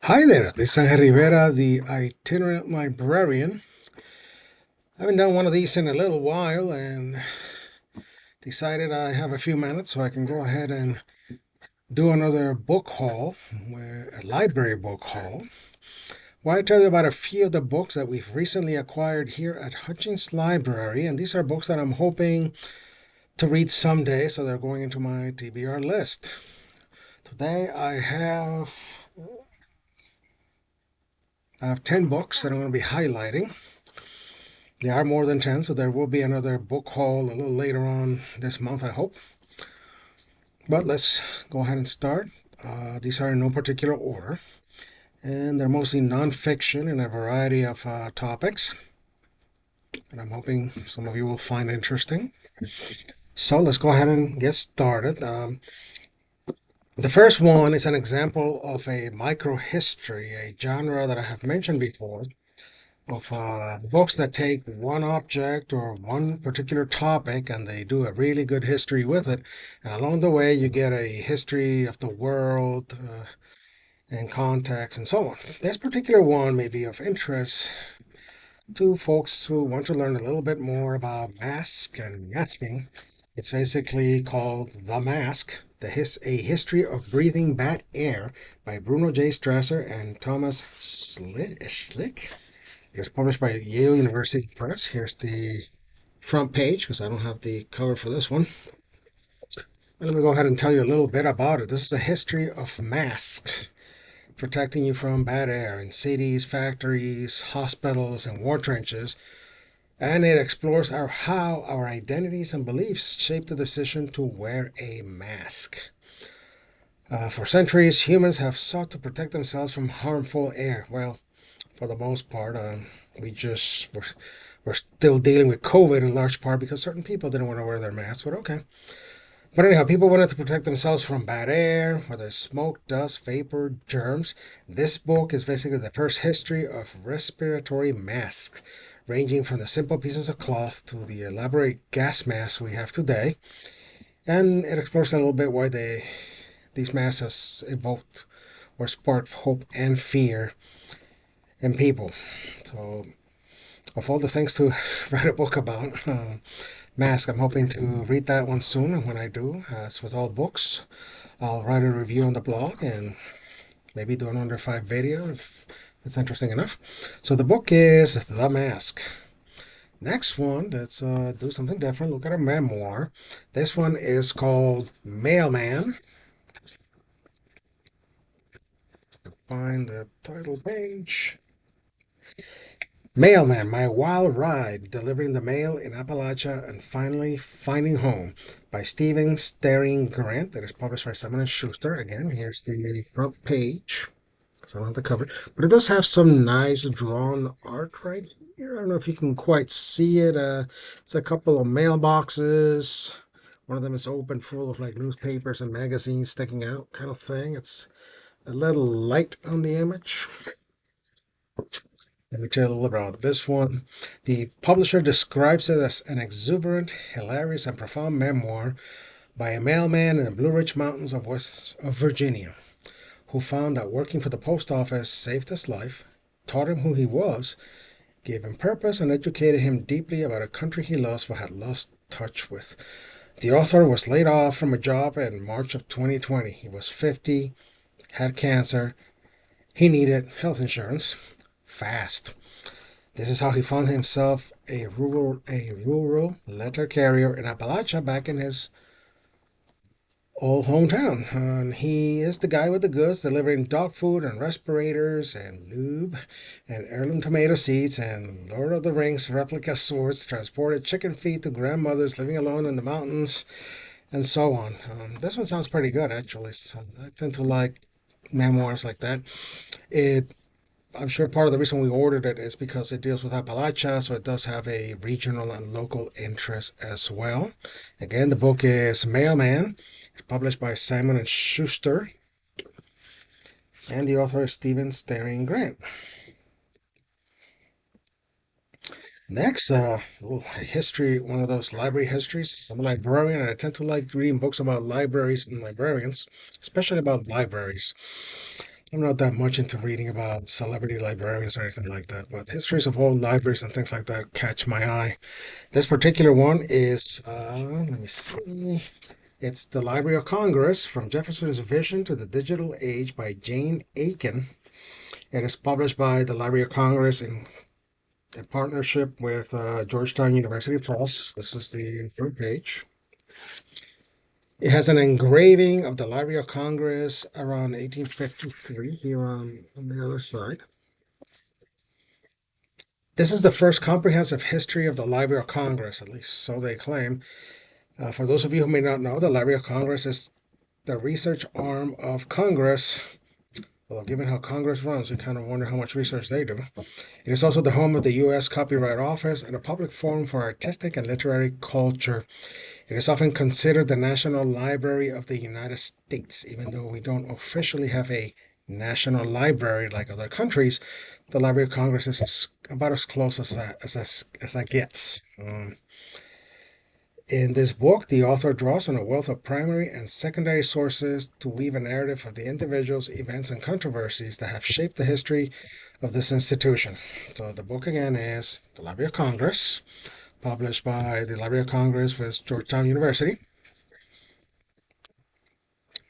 Hi there, this is Angel Rivera, the itinerant librarian. I haven't done one of these in a little while and decided I have a few minutes so I can go ahead and do another book haul, a library book haul, where I tell you about a few of the books that we've recently acquired here at Hutchins Library. And these are books that I'm hoping to read someday, so they're going into my TBR list. Today I have 10 books that I'm going to be highlighting. There are more than 10, so there will be another book haul a little later on this month, I hope. But let's go ahead and start. These are in no particular order, and they're mostly nonfiction in a variety of topics that I'm hoping some of you will find interesting. So let's go ahead and get started. The first one is an example of a microhistory, a genre that I have mentioned before, of books that take one object or one particular topic and they do a really good history with it. And along the way, you get a history of the world and context and so on. This particular one may be of interest to folks who want to learn a little bit more about mask and masking. It's basically called The Mask, A History of Breathing Bad Air by Bruno J. Strasser and Thomas Schlick. It was published by Yale University Press. Here's the front page because I don't have the cover for this one. Let me go ahead and tell you a little bit about it. This is the history of masks protecting you from bad air in cities, factories, hospitals, and war trenches. And it explores how our identities and beliefs shape the decision to wear a mask. For centuries, humans have sought to protect themselves from harmful air. Well, for the most part, we're still dealing with COVID in large part because certain people didn't want to wear their masks, but okay. But anyhow, people wanted to protect themselves from bad air, whether it's smoke, dust, vapor, germs. This book is basically the first history of respiratory masks, ranging from the simple pieces of cloth to the elaborate gas masks we have today. And it explores a little bit why these masks have evoked or sparked hope and fear in people. So, of all the things to write a book about, Mask, I'm hoping to read that one soon. And when I do, as with all books, I'll write a review on the blog and maybe do an under 5 video if it's interesting enough. So the book is The Mask. Next one, let's do something different. Look at a memoir. This one is called Mailman. Find the title page. Mailman, My Wild Ride, Delivering the Mail in Appalachia and Finally Finding Home by Stephen Staring Grant. That is published by Simon & Schuster. Again, here's the front page. So I don't have the cover. But it does have some nice drawn art right here. I don't know if you can quite see it. It's a couple of mailboxes. One of them is open, full of like newspapers and magazines sticking out kind of thing. It's a little light on the image. Let me tell you a little about this one. The publisher describes it as an exuberant, hilarious, and profound memoir by a mailman in the Blue Ridge Mountains of Virginia, who found that working for the post office saved his life, taught him who he was, gave him purpose, and educated him deeply about a country he lost but had lost touch with. The author was laid off from a job in March of 2020. He was 50, had cancer. He needed health insurance fast. This is how he found himself a rural letter carrier in Appalachia back in his old hometown. And he is the guy with the goods, delivering dog food and respirators and lube and heirloom tomato seeds and Lord of the Rings replica swords, transported chicken feet to grandmothers living alone in the mountains, and so on. This one sounds pretty good, actually. So I tend to like memoirs like that. I'm sure part of the reason we ordered it is because it deals with Appalachia, so it does have a regional and local interest as well. Again, the book is Mailman. It's published by Simon and Schuster, and the author is Stephen Staring Grant. Next, history, one of those library histories. I'm a librarian, and I tend to like reading books about libraries and librarians, especially about libraries. I'm not that much into reading about celebrity librarians or anything like that, but histories of old libraries and things like that catch my eye. This particular one is, let me see. It's The Library of Congress From Jefferson's Vision to the Digital Age by Jane Aiken. It is published by the Library of Congress in partnership with Georgetown University Press. This is the front page. It has an engraving of the Library of Congress around 1853 here on the other side. This is the first comprehensive history of the Library of Congress, at least so they claim. For those of you who may not know, the Library of Congress is the research arm of Congress. Well, given how Congress runs, you kind of wonder how much research they do. It is also the home of the U.S. Copyright Office and a public forum for artistic and literary culture. It is often considered the National Library of the United States, even though we don't officially have a national library like other countries. The Library of Congress is about as close as that gets. In this book, the author draws on a wealth of primary and secondary sources to weave a narrative of the individuals, events, and controversies that have shaped the history of this institution. So the book again is The Library of Congress, published by the Library of Congress with Georgetown University.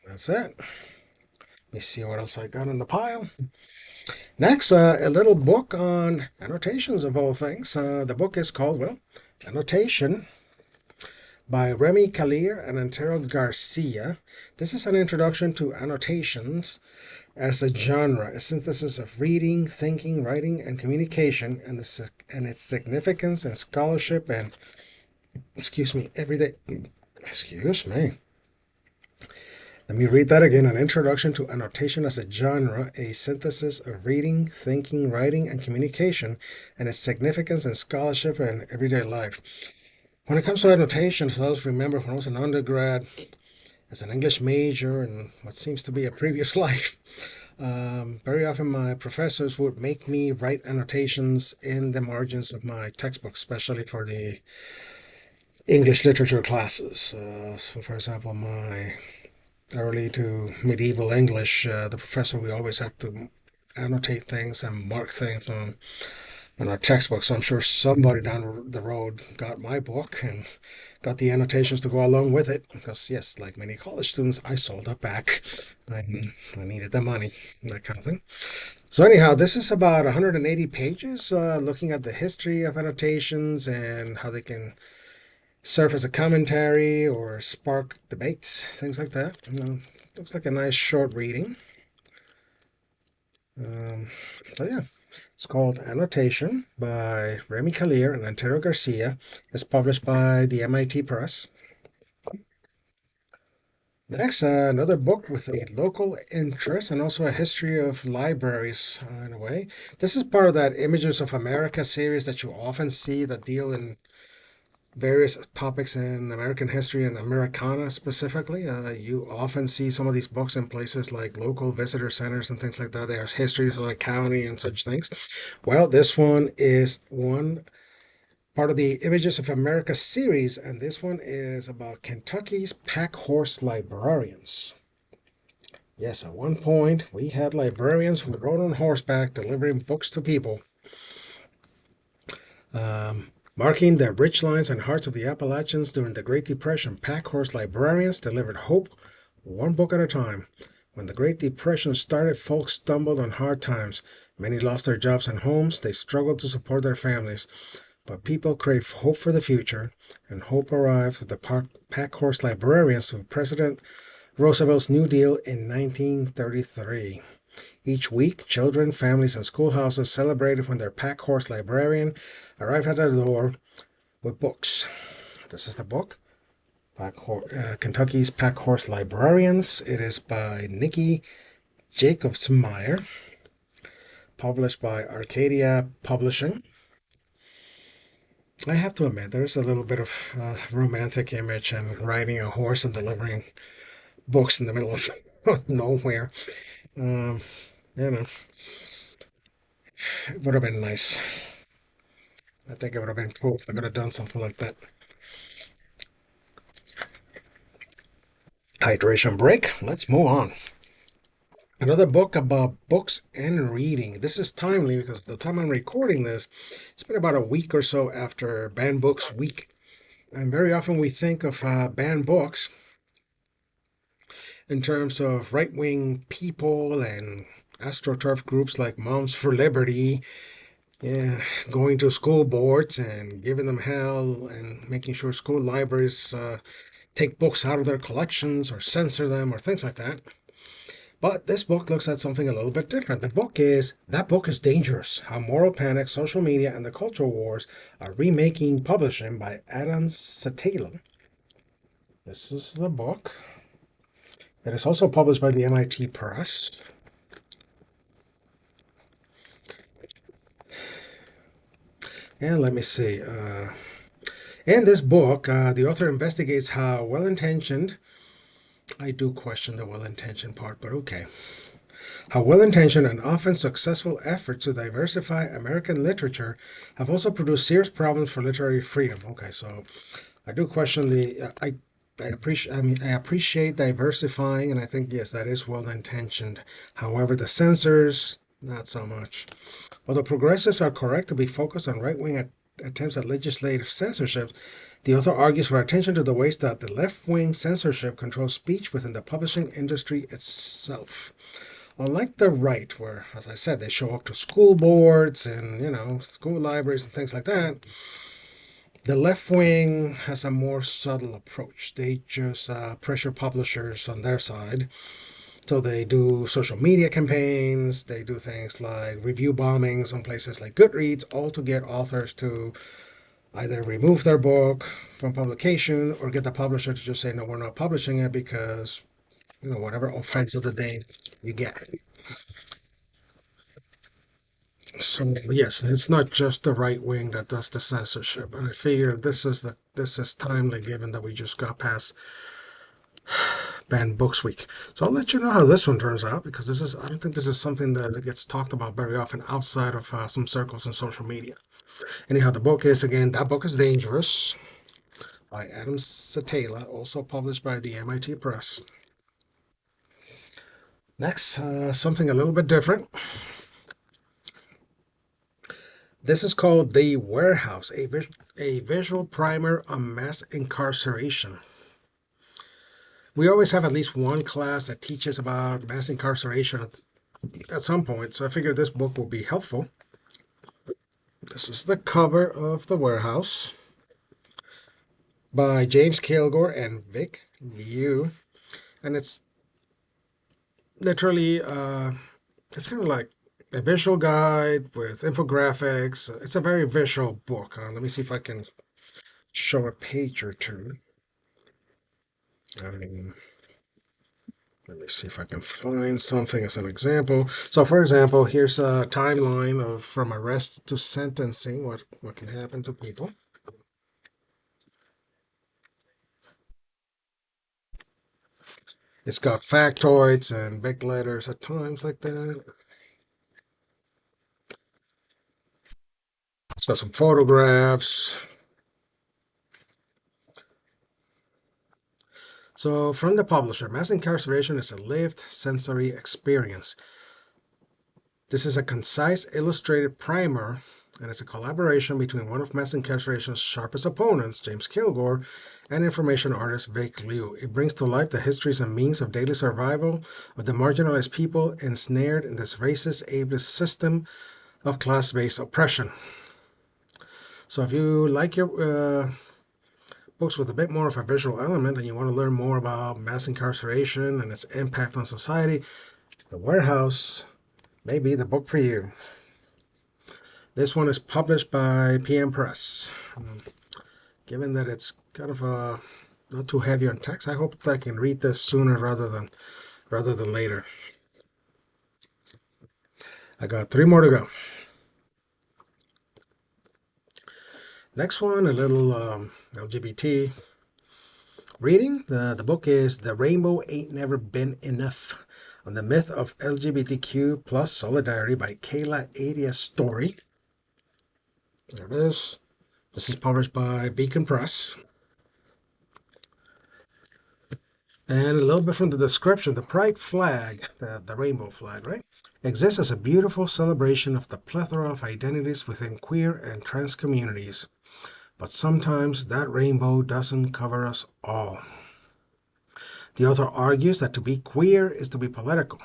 That's it. Let me see what else I got in the pile. Next, a little book on annotations of all things. The book is called, well, Annotation by Remy Callier and Antero Garcia. This is an introduction to annotations as a genre, a synthesis of reading, thinking, writing, and communication, and its significance and scholarship and, everyday. Excuse me. Let me read that again. An introduction to annotation as a genre, a synthesis of reading, thinking, writing, and communication, and its significance and scholarship and everyday life. When it comes to annotations, I always remember when I was an undergrad, as an English major in what seems to be a previous life, very often my professors would make me write annotations in the margins of my textbooks, especially for the English literature classes. So, for example, my early to medieval English, the professor, we always had to annotate things and mark things on our textbook. So I'm sure somebody down the road got my book and got the annotations to go along with it. Because, yes, like many college students, I sold it back. I needed the money, that kind of thing. So, anyhow, this is about 180 pages looking at the history of annotations and how they can serve as a commentary or spark debates, things like that. Looks like a nice short reading. So yeah, it's called Annotation by Remy Callier and Antero Garcia. It's published by the MIT Press. Next, another book with a local interest and also a history of libraries in a way. This is part of that Images of America series that you often see that deal in various topics in American history and Americana specifically. You often see some of these books in places like local visitor centers and things like that. There's histories of the county and such things. Well, this one is one part of the Images of America series, and this one is about Kentucky's Packhorse librarians. Yes, at one point we had librarians who rode on horseback delivering books to people. Marking the rich lines and hearts of the Appalachians during the Great Depression, Packhorse librarians delivered hope one book at a time. When the Great Depression started, folks stumbled on hard times. Many lost their jobs and homes. They struggled to support their families. But people crave hope for the future, and hope arrived with the Packhorse librarians through President Roosevelt's New Deal in 1933. Each week, children, families, and schoolhouses celebrated when their Packhorse librarian arrived at their door with books. This is the book, Kentucky's Packhorse Librarians. It is by Nikki Jacobsmeyer, published by Arcadia Publishing. I have to admit, there's a little bit of romantic image and riding a horse and delivering books in the middle of nowhere. You know, it would have been nice. I think it would have been cool if I could have done something like that. Hydration break. Let's move on. Another book about books and reading. This is timely because the time I'm recording this, it's been about a week or so after Banned Books Week. And very often we think of banned books in terms of right wing people and astroturf groups like Moms for Liberty, yeah, going to school boards and giving them hell and making sure school libraries take books out of their collections or censor them or things like that. But this book looks at something a little bit different. That book is dangerous. How moral panic, social media, and the cultural wars are remaking publishing by Adam Satalo. This is the book. It is also published by the MIT Press. And let me see. In this book, the author investigates how well intentioned, I do question the well intentioned part, but okay. How well intentioned and often successful efforts to diversify American literature have also produced serious problems for literary freedom. Okay, so I do question I appreciate diversifying, and I think yes, that is well intentioned. However, the censors, not so much. Although progressives are correct to be focused on right wing attempts at legislative censorship, the author argues for attention to the ways that the left wing censorship controls speech within the publishing industry itself. Unlike the right, where, as I said, they show up to school boards and, school libraries and things like that, the left wing has a more subtle approach. They just pressure publishers on their side. So they do social media campaigns, they do things like review bombings on places like Goodreads, all to get authors to either remove their book from publication or get the publisher to just say, no, we're not publishing it because, whatever offense of the day you get. So yes, it's not just the right wing that does the censorship, and I figure this is timely given that we just got past Banned Books Week. So I'll let you know how this one turns out because I don't think this is something that gets talked about very often outside of some circles in social media. Anyhow, the book is again That Book is Dangerous by Adam Satala, also published by the MIT Press. Next, something a little bit different. This is called The Warehouse, a visual primer on mass incarceration. We always have at least one class that teaches about mass incarceration at some point, so I figured this book will be helpful. This is the cover of The Warehouse by James Kilgore and Vic Liu, and it's literally it's kind of like a visual guide with infographics. It's a very visual book. Let me see if I can show a page or two. Um, Let me see if I can find something as an example. So, for example, here's a timeline of from arrest to sentencing, what can happen to people. It's got factoids and big letters at times like that. It's got some photographs. So, from the publisher, mass incarceration is a lived sensory experience. This is a concise illustrated primer, and it's a collaboration between one of mass incarceration's sharpest opponents, James Kilgore, and information artist Vic Liu. It brings to life the histories and means of daily survival of the marginalized people ensnared in this racist, ableist system of class-based oppression. So if you like your books with a bit more of a visual element and you want to learn more about mass incarceration and its impact on society, The Warehouse may be the book for you. This one is published by PM Press. Given that it's kind of not too heavy on text, I hope that I can read this sooner rather than later. I got 3 more to go. Next one, a little LGBT reading. The book is The Rainbow Ain't Never Been Enough on the Myth of LGBTQ plus Solidarity by Kayla Adia Story. There it is. This is published by Beacon Press. And a little bit from the description, the pride flag, the rainbow flag, right, exists as a beautiful celebration of the plethora of identities within queer and trans communities. But sometimes that rainbow doesn't cover us all. The author argues that to be queer is to be political,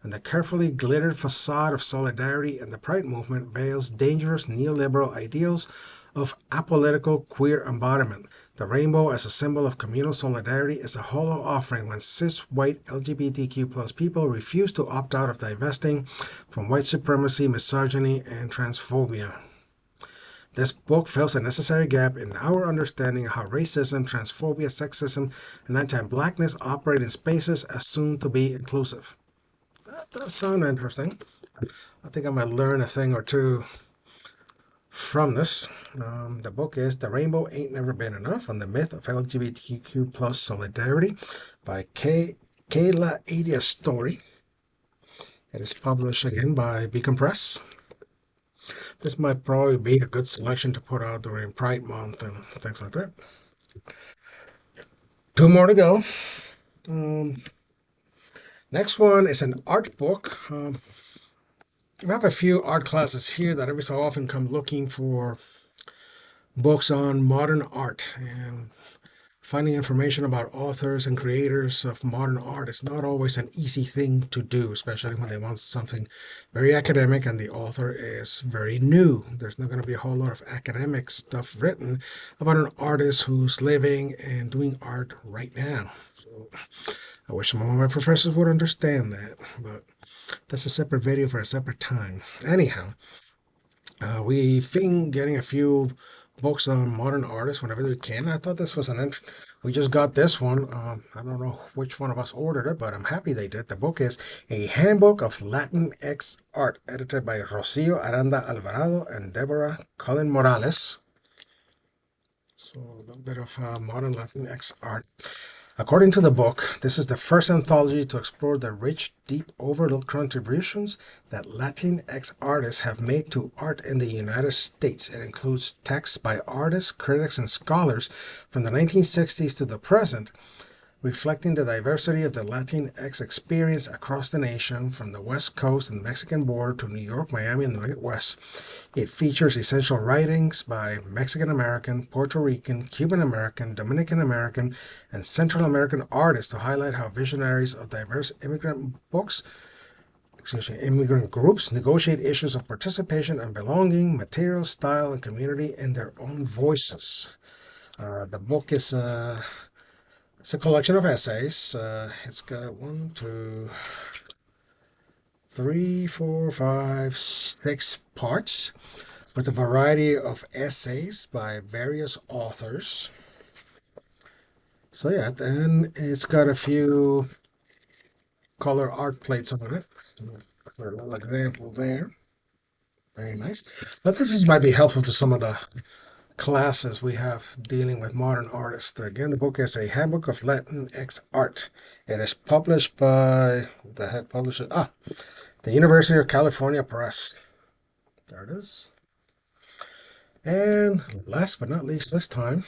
and the carefully glittered facade of solidarity and the Pride movement veils dangerous neoliberal ideals of apolitical queer embodiment. The rainbow as a symbol of communal solidarity is a hollow offering when cis white LGBTQ plus people refuse to opt out of divesting from white supremacy, misogyny, and transphobia. This book fills a necessary gap in our understanding of how racism, transphobia, sexism, and anti-blackness operate in spaces assumed to be inclusive. That does sound interesting. I think I might learn a thing or two from this. The book is The Rainbow Ain't Never Been Enough on the Myth of LGBTQ plus Solidarity by Kayla Adia Story. It is published again by Beacon Press. This might probably be a good selection to put out during Pride Month and things like that. Two more to go. Next one is an art book. We have a few art classes here that every so often come looking for books on modern art, and finding information about authors and creators of modern art is not always an easy thing to do, especially when they want something very academic and the author is very new. There's not going to be a whole lot of academic stuff written about an artist who's living and doing art right now. So I wish some of my professors would understand that, but that's a separate video for a separate time. Anyhow, we've been getting a few books on modern artists whenever we can. I thought this was we just got this one. I don't know which one of us ordered it, but I'm happy they did. The book is A Handbook of LatinX Art, edited by Rocio Aranda Alvarado and Deborah Cullen Morales. So a little bit of modern Latinx art. According to the book, this is the first anthology to explore the rich, deep, overlooked contributions that Latinx artists have made to art in the United States. It includes texts by artists, critics, and scholars from the 1960s to the present, reflecting the diversity of the Latinx experience across the nation, from the West Coast and Mexican border to New York, Miami, and the Midwest. It features essential writings by Mexican American, Puerto Rican, Cuban American, Dominican American, and Central American artists to highlight how visionaries of diverse immigrant groups negotiate issues of participation and belonging, material, style, and community in their own voices. The book is it's a collection of essays. It's got 1, 2, 3, 4, 5, 6 parts with a variety of essays by various authors. So yeah, then it's got a few color art plates on it. For a little example there. Very nice. But this might be helpful to some of the classes we have dealing with modern artists. Again, the book is A Handbook of Latinx Art. It is published by the head publisher, the University of California Press. There it is. And last but not least this time,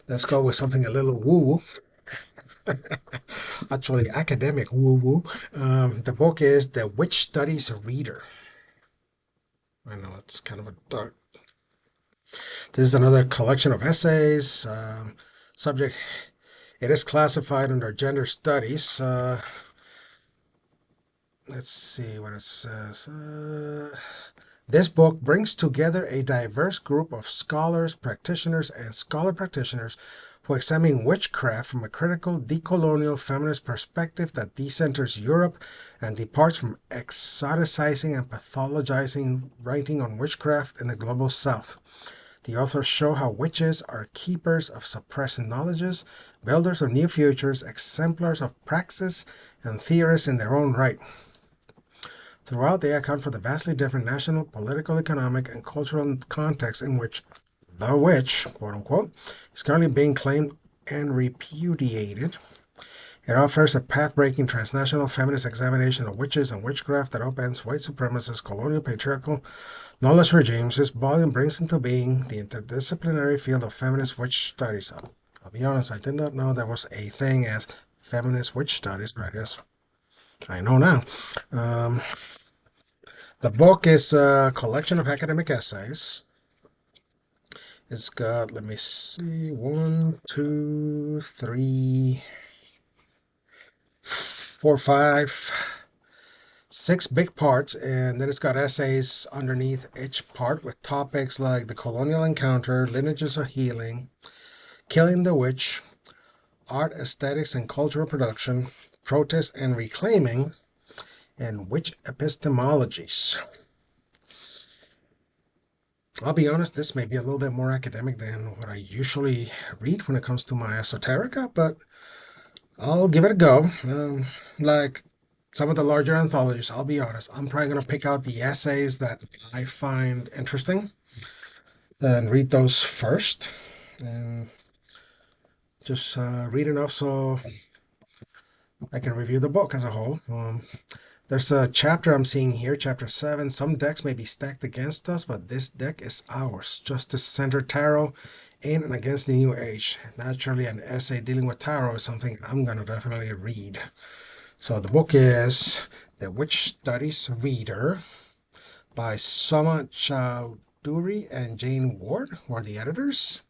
let's go with something a little woo-woo. Actually, academic woo-woo. The book is The Witch Studies Reader. I know it's kind of a dark. This is another collection of essays. Subject, it is classified under gender studies. Let's see what it says. This book brings together a diverse group of scholars, practitioners, and scholar practitioners who examine witchcraft from a critical, decolonial, feminist perspective that decenters Europe and departs from exoticizing and pathologizing writing on witchcraft in the global South. The authors show how witches are keepers of suppressed knowledges, builders of new futures, exemplars of praxis, and theorists in their own right. Throughout, they account for the vastly different national, political, economic, and cultural context in which the witch, quote unquote, is currently being claimed and repudiated. It offers a path-breaking transnational feminist examination of witches and witchcraft that upends white supremacist, colonial, patriarchal knowledge regimes. This volume brings into being the interdisciplinary field of feminist witch studies. I'll be honest, I did not know there was a thing as Feminist Witch Studies, I guess. I know now. The book is a collection of academic essays. It's got, let me see, 1, 2, 3, 4, 5, 6 big parts, and then it's got essays underneath each part with topics like the colonial encounter, lineages of healing, killing the witch, art, aesthetics, and cultural production, protest and reclaiming, and witch epistemologies. I'll be honest, this may be a little bit more academic than what I usually read when it comes to my esoterica, but I'll give it a go. Like some of the larger anthologies, I'll be honest, I'm probably going to pick out the essays that I find interesting and read those first, and just read enough so I can review the book as a whole. There's a chapter I'm seeing here, chapter 7. Some decks may be stacked against us, but this deck is ours. Justice Center Tarot in and against the New Age. Naturally, an essay dealing with tarot is something I'm going to definitely read. So the book is The Witch Studies Reader by Soma Chowdhury and Jane Ward, who are the editors.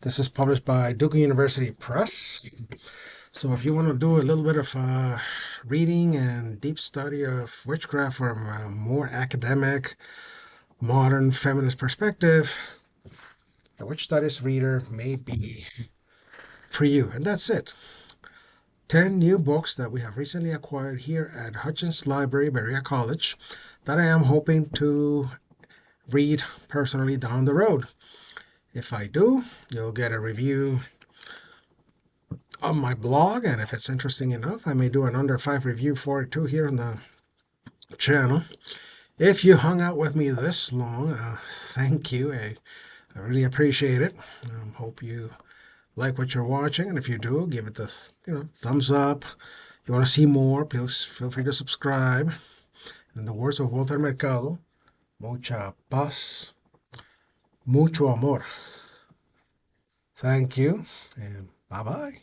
This is published by Duke University Press. So if you want to do a little bit of reading and deep study of witchcraft from a more academic, modern, feminist perspective, the Witch Studies Reader may be for you. And that's it. 10 new books that we have recently acquired here at Hutchins Library, Berea College, that I am hoping to read personally down the road. If I do, you'll get a review on my blog, and if it's interesting enough, I may do an under 5 review for it too here on the channel. If you hung out with me this long, thank you. I really appreciate it. Hope you like what you're watching, and if you do, give it the thumbs up. If you want to see more, please feel free to subscribe. In the words of Walter Mercado, mucha paz, mucho amor. Thank you, and bye-bye.